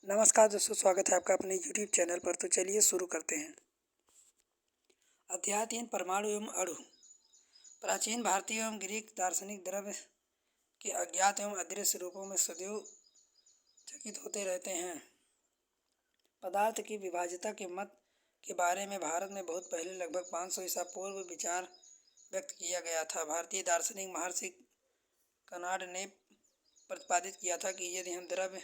नमस्कार दोस्तों, स्वागत है आपका अपने YouTube चैनल पर। तो चलिए शुरू करते हैं। अध्याय 3, परमाणु एवं अणु। प्राचीन भारतीय एवं ग्रीक दार्शनिक द्रव्य के अज्ञात एवं अदृश्य रूपों में सदैव चकित होते रहते हैं। पदार्थ की विभाज्यता के मत के बारे में भारत में बहुत पहले, लगभग 500 ईसा पूर्व, विचार व्यक्त किया गया था। भारतीय दार्शनिक महर्षि कनाड ने प्रतिपादित किया था कि यदि हम द्रव्य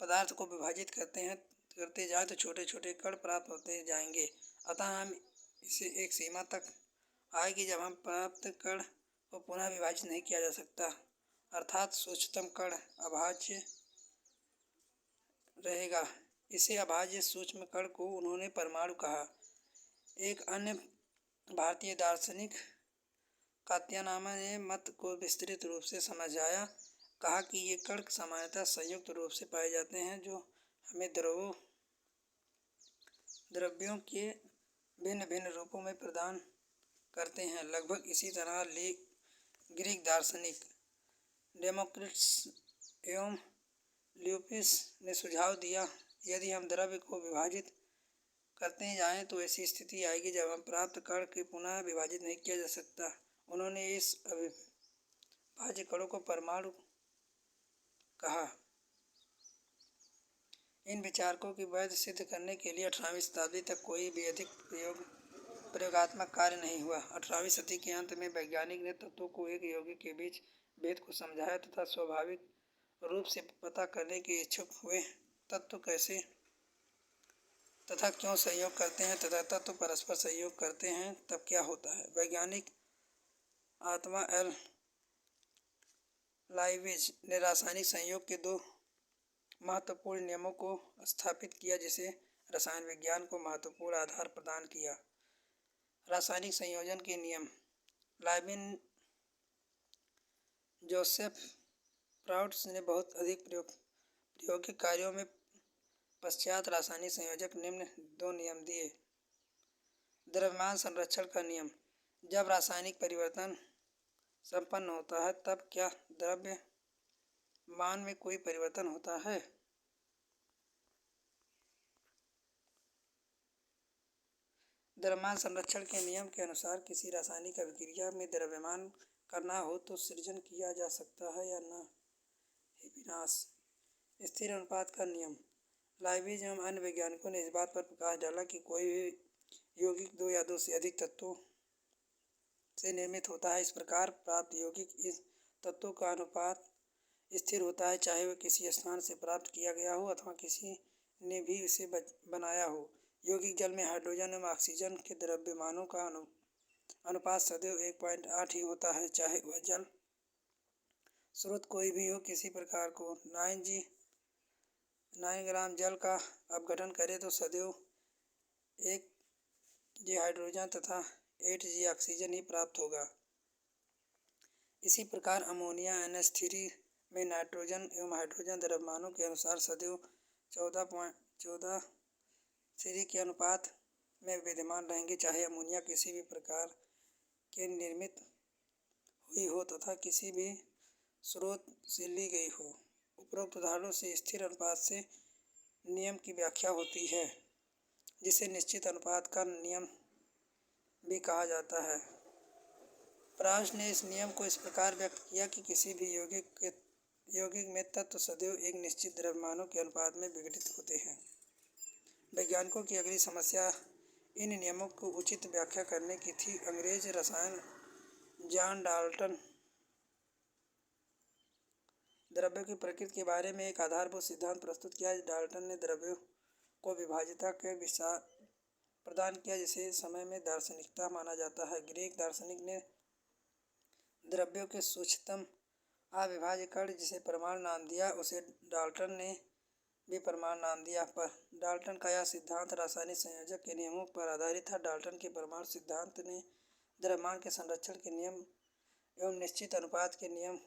पदार्थ को विभाजित करते जाएं तो छोटे छोटे कण प्राप्त होते जाएंगे। अतः हम इसे एक सीमा तक आएगी जब हम प्राप्त कण को पुनः विभाजित नहीं किया जा सकता, अर्थात सूक्ष्मतम कण अभाज्य रहेगा। इसे अभाज्य सूक्ष्म कण को उन्होंने परमाणु कहा। एक अन्य भारतीय दार्शनिक कात्यायन ने मत को विस्तृत रूप से समझाया। कहा कि ये कण सामान्यतः संयुक्त रूप से पाए जाते हैं जो हमें द्रव्यों के भिन्न भिन्न रूपों में प्रदान करते हैं। लगभग इसी तरह ग्रीक दार्शनिक डेमोक्रिटस एवं ल्यूपिस ने सुझाव दिया, यदि हम द्रव्य को विभाजित करते जाएं तो ऐसी स्थिति आएगी जब हम प्राप्त कण के पुनः विभाजित नहीं किया जा सकता। उन्होंने इस अविभाज्य कणों को परमाणु कहा। इन विचारकों की वैध सिद्ध करने के लिए 18वीं शताब्दी तक कोई भी अधिक प्रयोगात्मक कार्य नहीं हुआ। 18वीं सदी के अंत में वैज्ञानिक ने तत्वों को एक यौगिक के बीच भेद को समझाया तथा स्वाभाविक रूप से पता करने के इच्छुक हुए तत्व कैसे तथा क्यों सहयोग करते हैं तथा तत्व परस्पर सहयोग करते हैं तब क्या होता है। वैज्ञानिक आत्मा एल लाइविज ने रासायनिक संयोग के दो महत्वपूर्ण नियमों को स्थापित किया, जिसे रसायन विज्ञान को महत्वपूर्ण आधार प्रदान किया। रासायनिक संयोजन के नियम। लाइविन जोसेफ प्राउड्स ने बहुत अधिक प्रायोगिक कार्यों में पश्चात रासायनिक संयोजक निम्न दो नियम दिए। द्रव्यमान संरक्षण का नियम। जब रासायनिक परिवर्तन संपन्न होता है तब क्या द्रव्यमान में कोई परिवर्तन होता है? द्रव्यमान संरक्षण के नियम के अनुसार किसी रासायनिक अभिक्रिया में द्रव्यमान करना हो तो सृजन किया जा सकता है या न ही विनाश। स्थिर अनुपात का नियम। लाइविज एवं अन्य वैज्ञानिकों ने इस बात पर प्रकाश डाला कि कोई भी यौगिक दो या दो से अधिक तत्वों से निर्मित होता है। इस प्रकार प्राप्त यौगिक इस तत्वों का अनुपात स्थिर होता है, चाहे वह किसी स्थान से प्राप्त किया गया हो अथवा किसी ने भी इसे बनाया हो। यौगिक जल में हाइड्रोजन एवं ऑक्सीजन के द्रव्यमानों का अनुपात सदैव 1.8 ही होता है, चाहे वह जल स्रोत कोई भी हो। किसी प्रकार को 9 ग्राम जल का अपघटन करे तो सदैव 1 जी हाइड्रोजन तथा 8 जी ऑक्सीजन ही प्राप्त होगा। इसी प्रकार अमोनिया NH3 में नाइट्रोजन एवं हाइड्रोजन द्रव्यमानों के अनुसार सदैव 14.14 3 के अनुपात में विद्यमान रहेंगे, चाहे अमोनिया किसी भी प्रकार के निर्मित हुई हो तथा किसी भी स्रोत से ली गई हो। उपरोक्त उदाहरणों से स्थिर अनुपात से नियम की व्याख्या होती है, जिसे निश्चित अनुपात का नियम भी कहा जाता है। प्राउड्स ने इस नियम को इस प्रकार व्यक्त किया कि किसी भी यौगिक में तत्व सदैव एक निश्चित द्रव्यमानों के अनुपात में विघटित होते हैं। वैज्ञानिकों की अगली समस्या इन नियमों को उचित व्याख्या करने की थी। अंग्रेज रसायन जॉन डाल्टन द्रव्यों की प्रकृति के बारे में एक आधारभूत सिद्धांत प्रस्तुत किया। डाल्टन ने द्रव्यों को विभाज्यता के विचार प्रदान किया, जिसे समय में दार्शनिकता माना जाता है। ग्रीक दार्शनिक ने द्रव्यों के सूक्ष्मतम अविभाज्य कण जिसे परमाणु नाम दिया, उसे डाल्टन ने भी परमाणु नाम दिया। पर डाल्टन का यह सिद्धांत रासायनिक संयोजक के नियमों पर आधारित था। डाल्टन के परमाणु सिद्धांत ने द्रव्यमान के संरक्षण के नियम एवं निश्चित अनुपात के नियम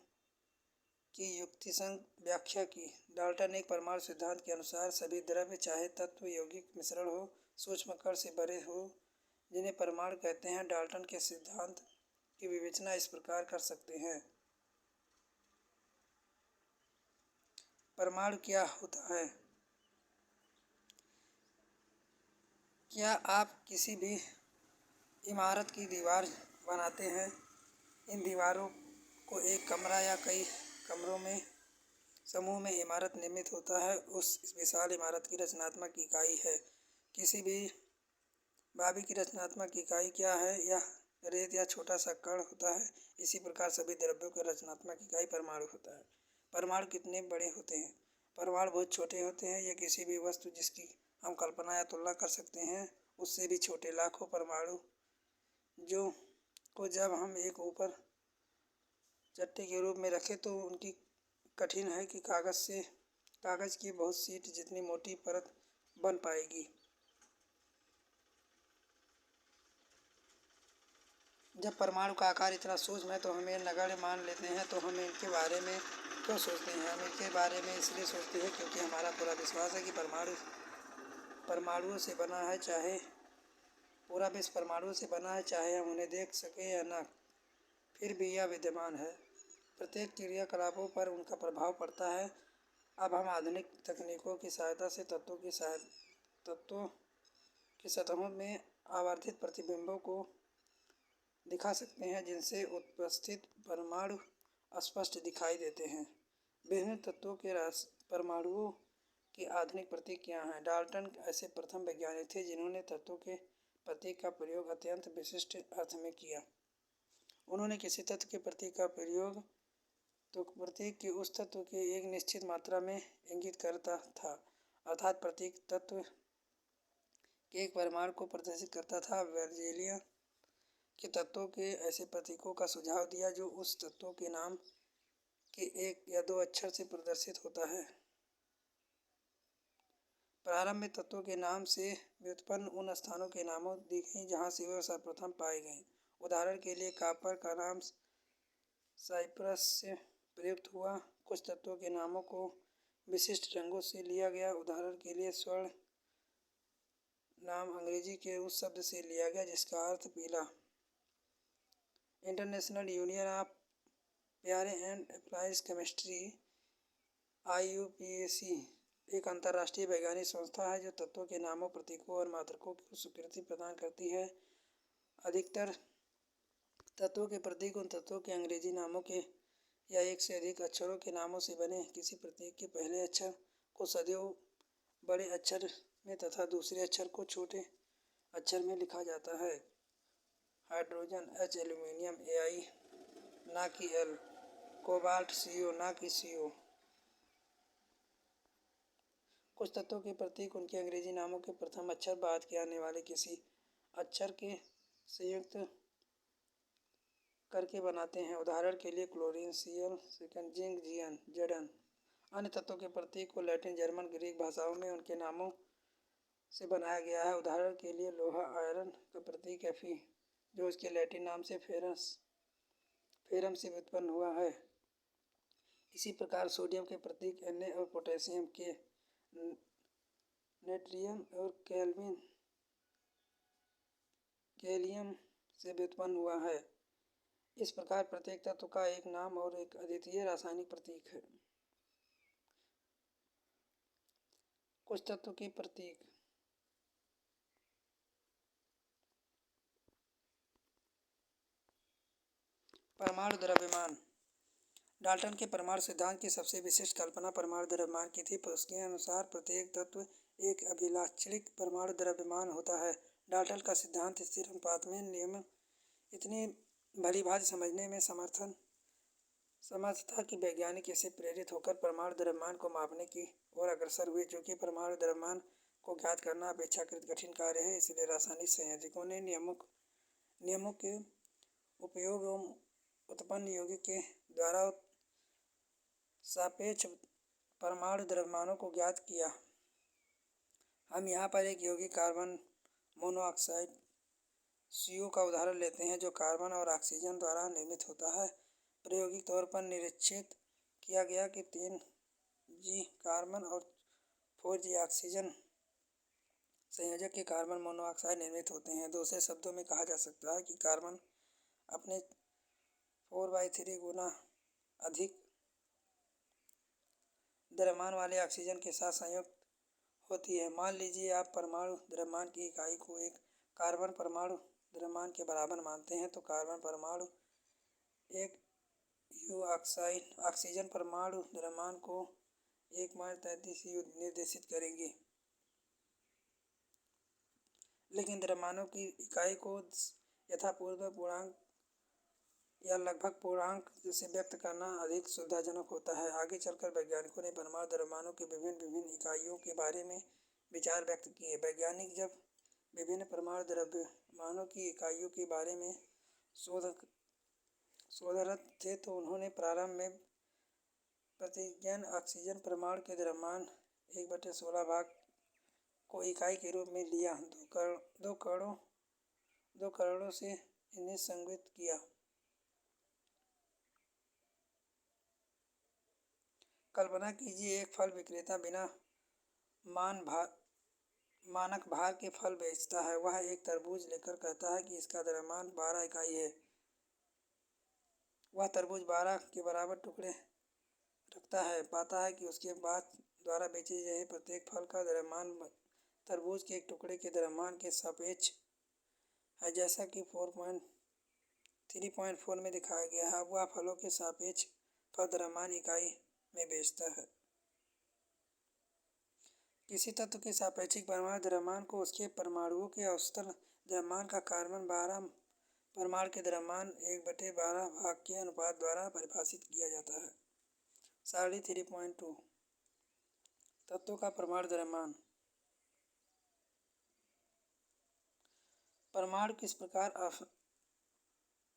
की युक्तिसंगत व्याख्या की। डाल्टन एक परमाणु सिद्धांत के अनुसार सभी द्रव्य, चाहे तत्व यौगिक मिश्रण हो, सूक्ष्म कण से बने हो, जिन्हें परमाणु कहते हैं। डाल्टन के सिद्धांत की विवेचना इस प्रकार कर सकते हैं। परमाणु क्या होता है? क्या आप किसी भी इमारत की दीवार बनाते हैं? इन दीवारों को एक कमरा या कई कमरों में समूह में इमारत निर्मित होता है। उस विशाल इमारत की रचनात्मक इकाई है। किसी भी भाभी की रचनात्मक इकाई क्या है? यह रेत या छोटा सा कण होता है। इसी प्रकार सभी द्रव्यों का रचनात्मक इकाई परमाणु होता है। परमाणु कितने बड़े होते हैं? परमाणु बहुत छोटे होते हैं। ये किसी भी वस्तु जिसकी हम कल्पना या तुलना कर सकते हैं उससे भी छोटे। लाखों परमाणु जो को जब हम एक ऊपर चट्टे के रूप में रखें तो उनकी कठिन है कि कागज की बहुत शीट जितनी मोटी परत बन पाएगी। जब परमाणु का आकार इतना सूक्ष्म है तो हम ये नगण्य मान लेते हैं, तो हम इनके बारे में क्यों सोचते हैं? हम इनके बारे में इसलिए सोचते हैं क्योंकि हमारा पूरा विश्वास है कि परमाणुओं से बना है। चाहे पूरा विश्व परमाणुओं से बना है, चाहे हम उन्हें देख सकें या न, फिर भी यह विद्यमान है। प्रत्येक क्रियाकलापों पर उनका प्रभाव पड़ता है। अब हम आधुनिक तकनीकों की सहायता से तत्वों की सतहों में आवर्धित प्रतिबिंबों को दिखा सकते हैं, जिनसे उपस्थित परमाणु स्पष्ट दिखाई देते हैं। विभिन्न तत्वों के परमाणुओं की आधुनिक प्रतीक क्या हैं? डाल्टन ऐसे प्रथम वैज्ञानिक थे जिन्होंने तत्वों के प्रतीक का प्रयोग अत्यंत विशिष्ट अर्थ में किया। उन्होंने किसी तत्व के प्रतीक का प्रयोग तो प्रतीक की उस तत्व के एक निश्चित मात्रा में इंगित करता था, अर्थात प्रतीक तत्व के एक परमाणु को प्रदर्शित करता था। बेरजेलियन के तत्वों के ऐसे प्रतीकों का सुझाव दिया जो उस तत्वों के नाम के एक या दो अक्षर से प्रदर्शित होता है। प्रारंभ में तत्वों के नाम से व्युत्पन्न उन स्थानों के नामों दी गई जहाँ से वे सर्वप्रथम पाए गए। उदाहरण के लिए कॉपर का नाम साइप्रस से प्रयुक्त हुआ। कुछ तत्वों के नामों को विशिष्ट रंगों से लिया गया। उदाहरण के लिए स्वर्ण नाम अंग्रेजी के उस शब्द से लिया गया जिसका अर्थ पीला। International union of pure and applied chemistry IUPAC एक अंतर्राष्ट्रीय वैज्ञानिक संस्था है जो तत्वों के नामों, प्रतीकों और मात्रकों को स्वीकृति प्रदान करती है। अधिकतर तत्वों के प्रतीक उन तत्वों के अंग्रेजी नामों के या एक से अधिक अक्षरों के नामों से बने। किसी प्रतीक के पहले अक्षर को सदैव बड़े अक्षर में तथा दूसरे अक्षर को छोटे अक्षर में लिखा जाता है। हाइड्रोजन H, एल्यूमीनियम Ai ना कि L, कोबाल्ट CO ना कि CO। कुछ तत्वों के प्रतीक उनके अंग्रेजी नामों के प्रथम अक्षर बाद के आने वाले किसी अक्षर के संयुक्त करके बनाते हैं। उदाहरण के लिए क्लोरीन Cl, जिंक Zn। अन्य तत्वों के प्रतीक को लैटिन, जर्मन, ग्रीक भाषाओं में उनके नामों से बनाया गया है। उदाहरण के लिए लोहा आयरन का प्रतीक Fe जो उसके लैटिन नाम से फेरम से व्युत्पन्न हुआ है। इसी प्रकार सोडियम के प्रतीक Na और पोटेशियम के नेट्रियम और कैलियम से व्युत्पन्न हुआ है। इस प्रकार प्रत्येक तत्व का एक नाम और एक अद्वितीय रासायनिक प्रतीक है। कुछ तत्व के प्रतीक परमाणु द्रव्यमान। डाल्टन के परमाणु सिद्धांत की सबसे विशिष्ट कल्पना परमाणु द्रव्यमान की थी। उसके अनुसार प्रत्येक तत्व एक अभिलाक्षणिक परमाणु द्रव्यमान होता है। डाल्टन का सिद्धांत स्थिर अनुपात में नियम इतनी भलीभांति समझने में समर्थ था कि वैज्ञानिक इससे प्रेरित होकर परमाणु द्रव्यमान को मापने की ओर अग्रसर हुए। चूंकि परमाणु द्रव्यमान को ज्ञात करना अपेक्षाकृत कठिन कार्य है, इसलिए रासायनिक संयोजकों ने नियमों के उपयोग एवं उत्पन्न यौगिक के द्वारा सापेक्ष परमाणु द्रव्यमानों को ज्ञात किया। हम यहाँ पर एक यौगिक कार्बन मोनोऑक्साइड CO का उदाहरण लेते हैं जो कार्बन और ऑक्सीजन द्वारा निर्मित होता है। प्रायोगिक तौर पर निरीक्षित किया गया कि 3G कार्बन और 4G ऑक्सीजन संयोजक के कार्बन मोनोऑक्साइड निर्मित होते हैं। दूसरे शब्दों में कहा जा सकता है कि कार्बन अपने 4/3 गुना अधिक द्रव्यमान वाले ऑक्सीजन के साथ संयुक्त होती है। मान लीजिए आप परमाणु द्रव्यमान की इकाई को एक कार्बन परमाणु द्रव्यमान के बराबर मानते हैं, तो कार्बन परमाणु एक यू ऑक्सीजन परमाणु द्रव्यमान को 1.33 यू निर्देशित करेंगे। लेकिन द्रव्यमानों की इकाई को यथापूर्व पूर्णांक या लगभग पूर्णांक से व्यक्त करना अधिक सुविधाजनक होता है। आगे चलकर वैज्ञानिकों ने परमाणु द्रव्यमानों की विभिन्न इकाइयों के बारे में विचार व्यक्त किए। वैज्ञानिक जब विभिन्न परमाणु द्रव्यमानों की इकाइयों के बारे में शोधरत थे, तो उन्होंने प्रारंभ में प्रतिज्ञान ऑक्सीजन परमाणु के द्रव्यमान 1/16 भाग को इकाई के रूप में लिया। दो कणों से इन्हें संगृहीत किया। कल्पना कीजिए एक फल विक्रेता बिना मानक भार के फल बेचता है। वह एक तरबूज लेकर कहता है कि इसका द्रव्यमान 12 इकाई है। वह तरबूज 12 के बराबर टुकड़े रखता है, पाता है कि उसके बाद द्वारा बेचे गए प्रत्येक फल का द्रव्यमान तरबूज के एक टुकड़े के द्रव्यमान के सापेक्ष है, जैसा कि 3.4 में दिखाया गया है। वह फलों के सापेक्ष फल द्रव्यमान इकाई में बेचता है। किसी तत्व के सापेक्षिक परमाणु द्रव्यमान को उसके परमाणुओं के औसत द्रव्यमान का कार्बन 12 परमाणु के द्रव्यमान 1/12 भाग के अनुपात द्वारा परिभाषित किया जाता है। सारणी 3.2 तत्वों का परमाणु द्रव्यमान। परमाणु किस प्रकार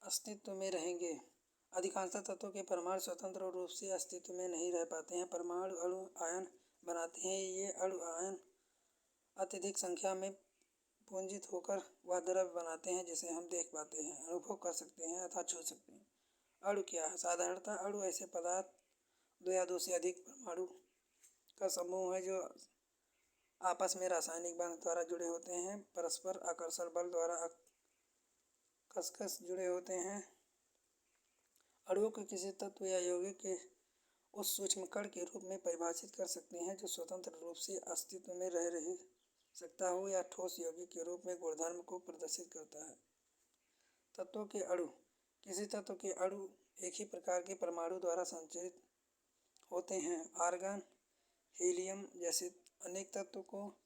अस्तित्व में रहेंगे? अधिकांशतः तत्वों के परमाणु स्वतंत्र रूप से अस्तित्व में नहीं रह पाते हैं। परमाणु अणु आयन बनाते हैं। ये अणु आयन अत्यधिक संख्या में पुंजित होकर वह द्रव्य बनाते हैं जिसे हम देख पाते हैं, अनुभव कर सकते हैं अथवा छू सकते हैं। अणु क्या है? साधारणतः अणु ऐसे पदार्थ 2 या 2 से अधिक परमाणु का समूह है जो आपस में रासायनिक बंध द्वारा जुड़े होते हैं, परस्पर आकर्षण बल द्वारा कसकर जुड़े होते हैं। अणुओं को किसी तत्व या यौगिक के उस सूक्ष्म कण के रूप में परिभाषित कर सकते हैं जो स्वतंत्र रूप से अस्तित्व में रह सकता हो या ठोस यौगिक के रूप में गुणधर्म को प्रदर्शित करता है। तत्वों के अणु। किसी तत्व के अणु एक ही प्रकार के परमाणु द्वारा संचालित होते हैं। आर्गन, हीलियम जैसे अनेक तत्वों को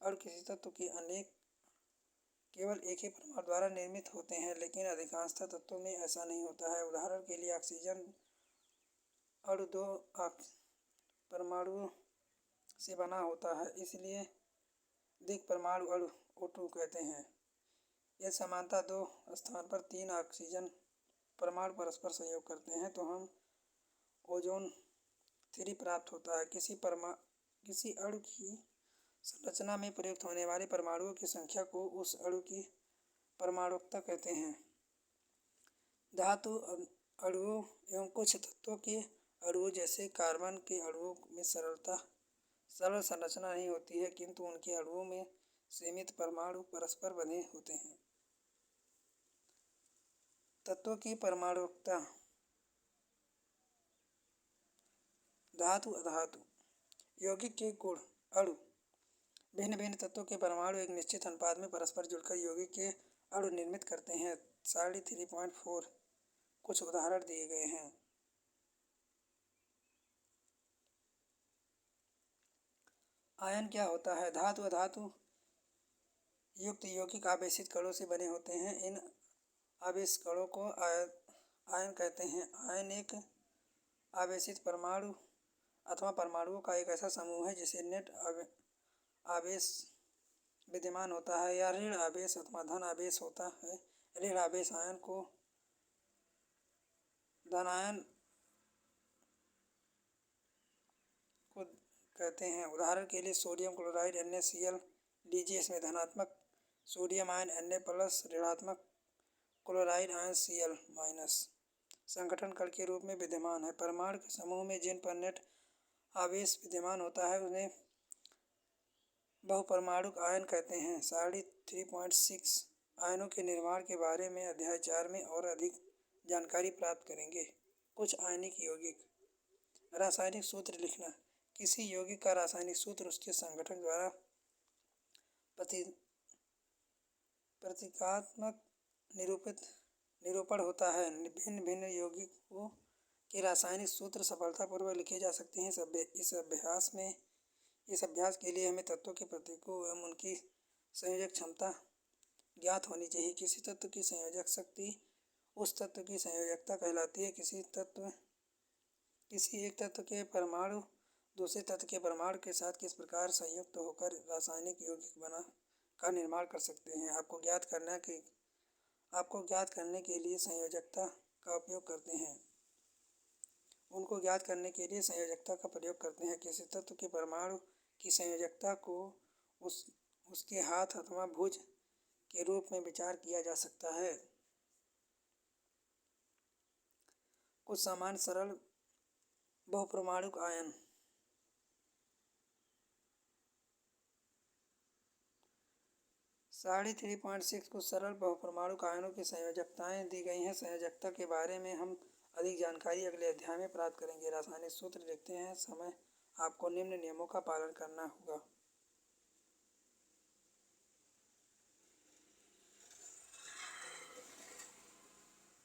अणु किसी तत्व के केवल एक ही परमाणु द्वारा निर्मित होते हैं, लेकिन अधिकांशतः तत्वों में ऐसा नहीं होता है। उदाहरण के लिए ऑक्सीजन अणु 2 परमाणुओं से बना होता है, इसलिए द्विक परमाणु अणु O2 कहते हैं। यदि समानता 2 स्थान पर 3 ऑक्सीजन परमाणु परस्पर संयोग करते हैं तो हम ओजोन 3 प्राप्त होता है। किसी अणु की संरचना में प्रयुक्त होने वाले परमाणुओं की संख्या को उस अणु की परमाणुकता कहते हैं। धातु अणुओं एवं कुछ तत्वों के अणुओं जैसे कार्बन के अणुओं में सरल संरचना नहीं होती है, किंतु उनके अणुओं में सीमित परमाणु परस्पर बंधे होते हैं। तत्वों की परमाणुकता। धातु अधातु। यौगिक के गुण। अणु। भिन्न भिन्न तत्वों के परमाणु एक निश्चित अनुपात में परस्पर जुड़कर यौगिक के अणु निर्मित करते हैं। सारणी 3.4 कुछ उदाहरण दिए गए हैं। आयन क्या होता है? धातु अधातु युक्त यौगिक आवेशित कणों से बने होते हैं। इन आवेश कणों को आयन कहते हैं। आयन एक आवेशित परमाणु अथवा परमाणुओं का एक ऐसा समूह है जिसे नेट आवेश विद्यमान होता है या ऋण आवेश अथवा धन आवेश होता है। ऋण आवेश आयन को धनायन को कहते हैं। उदाहरण के लिए सोडियम क्लोराइड NaCl लीजिए। इसमें धनात्मक सोडियम आयन Na+ ऋणात्मक क्लोराइड आयन Cl- संगठन कण के रूप में विद्यमान है। परमाणु के समूह में जिन पर नेट आवेश विद्यमान होता है उन्हें बहुपरमाणुक आयन कहते हैं। सारणी 3.6 आयनों के निर्माण के बारे में अध्याय 4 में और अधिक जानकारी प्राप्त करेंगे। कुछ आयनिक यौगिक। रासायनिक सूत्र लिखना। किसी यौगिक का रासायनिक सूत्र उसके संगठन द्वारा प्रतीकात्मक निरूपण होता है। भिन्न भिन्न यौगिकों के रासायनिक सूत्र सफलतापूर्वक लिखे जा सकते हैं। इस अभ्यास के लिए हमें तत्वों के प्रतीकों एवं उनकी संयोजक क्षमता ज्ञात होनी चाहिए। किसी तत्व की संयोजक शक्ति उस तत्व की संयोजकता कहलाती है। किसी एक तत्व के परमाणु दूसरे तत्व के परमाणु के साथ किस प्रकार संयुक्त होकर रासायनिक यौगिक का निर्माण कर सकते हैं, आपको ज्ञात करने के लिए संयोजकता का उपयोग करते हैं। उनको ज्ञात करने के लिए संयोजकता का प्रयोग करते हैं। किसी तत्व के परमाणु की संयोजकता को उसके हाथ अथवा भुज के रूप में विचार किया जा सकता है। कुछ सामान्य सरल बहुपरमाणुक आयन। साढ़े 3.6 कुछ सरल बहुपरमाणुक आयनों की संयोजकताएं दी गई हैं। संयोजकता के बारे में हम अधिक जानकारी अगले अध्याय में प्राप्त करेंगे। रासायनिक सूत्र लिखते हैं समय आपको निम्न नियमों का पालन करना होगा।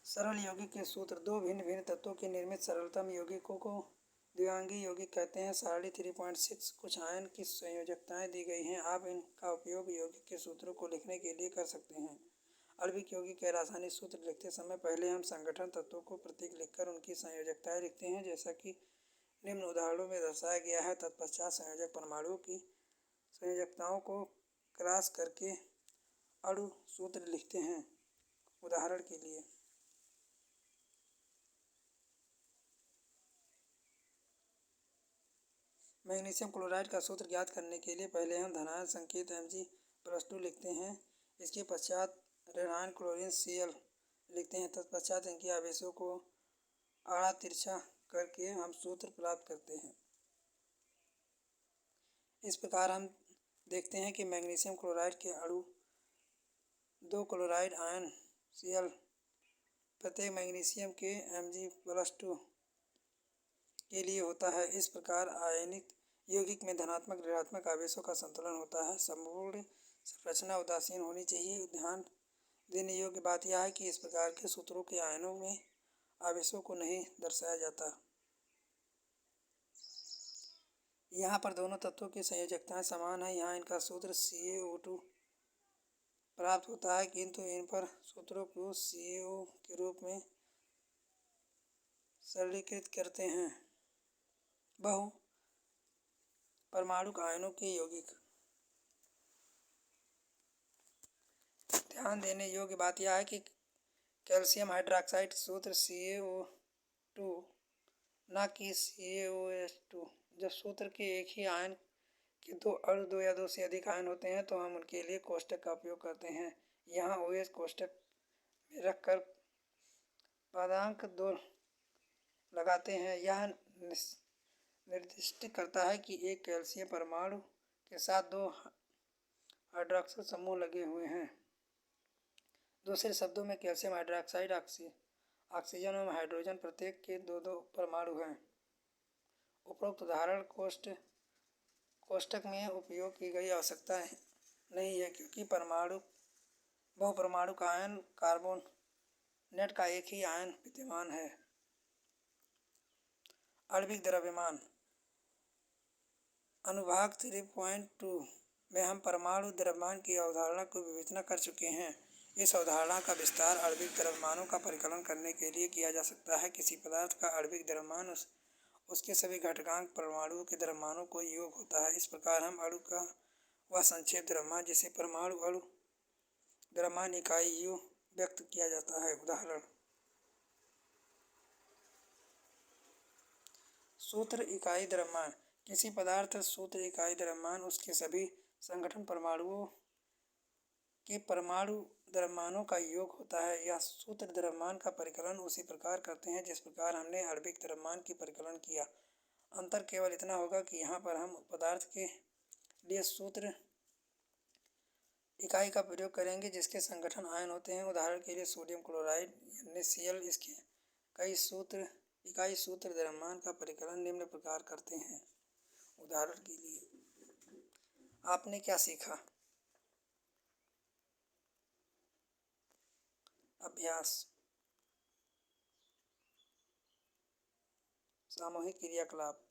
सरल यौगिक के सूत्र। दो भिन्न भिन्न तत्वों के निर्मित सरलतम यौगिकों को द्विआंगी यौगिक कहते हैं। साढ़े 3.6 कुछ आयन की संयोजकताएं दी गई हैं। आप इनका उपयोग यौगिक के सूत्रों को लिखने के लिए कर सकते हैं। आणविक यौगिक के रासायनिक सूत्र लिखते समय पहले हम संगठन तत्वों को प्रतीक लिखकर उनकी संयोजकताएं लिखते हैं, जैसा कि निम्न उदाहरणों में दर्शाया गया है। तत्पश्चात संयोजक परमाणुओं की संयोजकताओं को क्रॉस करके अणु सूत्र लिखते हैं। उदाहरण के लिए मैग्नीशियम क्लोराइड का सूत्र ज्ञात करने के लिए पहले हम धनायन संकेत Mg+2 लिखते हैं। इसके पश्चात ऋणायन क्लोरीन Cl लिखते हैं। तत्पश्चात इनके आवेशों को आड़ा तिरछा करके हम सूत्र प्राप्त करते हैं। इस प्रकार हम देखते हैं कि मैग्नीशियम क्लोराइड के अणु 2 क्लोराइड आयन Cl प्रत्येक मैग्नीशियम के Mg+2 के लिए होता है। इस प्रकार आयनिक यौगिक में धनात्मक ऋणात्मक आवेशों का संतुलन होता है। संपूर्ण संरचना उदासीन होनी चाहिए। ध्यान देने योग्य बात यह है कि इस प्रकार के सूत्रों के आयनों में आवेशों को नहीं दर्शाया जाता। यहाँ पर दोनों तत्वों की संयोजकताएं समान है। यहाँ इनका सूत्र CaO2 प्राप्त होता है, किंतु इन पर सूत्रों को CaO के रूप में सरलीकृत करते हैं। बहु परमाणुक आयनों के यौगिक। ध्यान देने योग्य बात यह है कि कैल्शियम हाइड्रॉक्साइड सूत्र CaO2 न कि CaOH2। जब सूत्र के एक ही आयन के दो अणु 2 या 2 से अधिक आयन होते हैं तो हम उनके लिए कोष्ठक का उपयोग करते हैं। यहाँ OH कोष्ठक में रखकर पदांक 2 लगाते हैं। यह निर्दिष्ट करता है कि एक कैल्शियम परमाणु के साथ 2 हाइड्रॉक्सिल समूह लगे हुए हैं। दूसरे शब्दों में कैल्शियम हाइड्रॉक्साइड ऑक्सीजन एवं हाइड्रोजन प्रत्येक के 2-2 परमाणु हैं। उपरोक्त उदाहरण कोष्ठक में उपयोग की गई आवश्यकता नहीं है, क्योंकि बहुपरमाणुक आयन कार्बोनेट का एक ही आयन विद्यमान है। आणविक द्रव्यमान। अनुभाग 3.2 में हम परमाणु द्रव्यमान की अवधारणा को विवेचना कर चुके हैं। इस अवधारणा का विस्तार आणविक द्रव्यमानों का परिकलन करने के लिए किया जा सकता है। किसी पदार्थ का आणविक द्रव्यमान उसके सभी घटकांक परमाणुओं के द्रव्यमानों को योग होता है। इस प्रकार हम अणु का वह संक्षेप द्रव्यमान जिसे परमाणु अणु द्रव्यमान इकाई U व्यक्त किया जाता है। उदाहरण सूत्र इकाई द्रव्यमान। किसी पदार्थ सूत्र इकाई द्रव्यमान उसके सभी संगठन परमाणुओं के परमाणु द्रव्यमानों का योग होता है। यह सूत्र द्रव्यमान का परिकलन उसी प्रकार करते हैं जिस प्रकार हमने आणविक द्रव्यमान की परिकलन किया। अंतर केवल इतना होगा कि यहाँ पर हम पदार्थ के लिए सूत्र इकाई का प्रयोग करेंगे जिसके संगठन आयन होते हैं। उदाहरण के लिए सोडियम क्लोराइड NaCl। इसके इकाई सूत्र द्रव्यमान का परिकलन निम्न प्रकार करते हैं। उदाहरण के लिए आपने क्या सीखा? अभ्यास। सामूहिक क्रियाकलाप।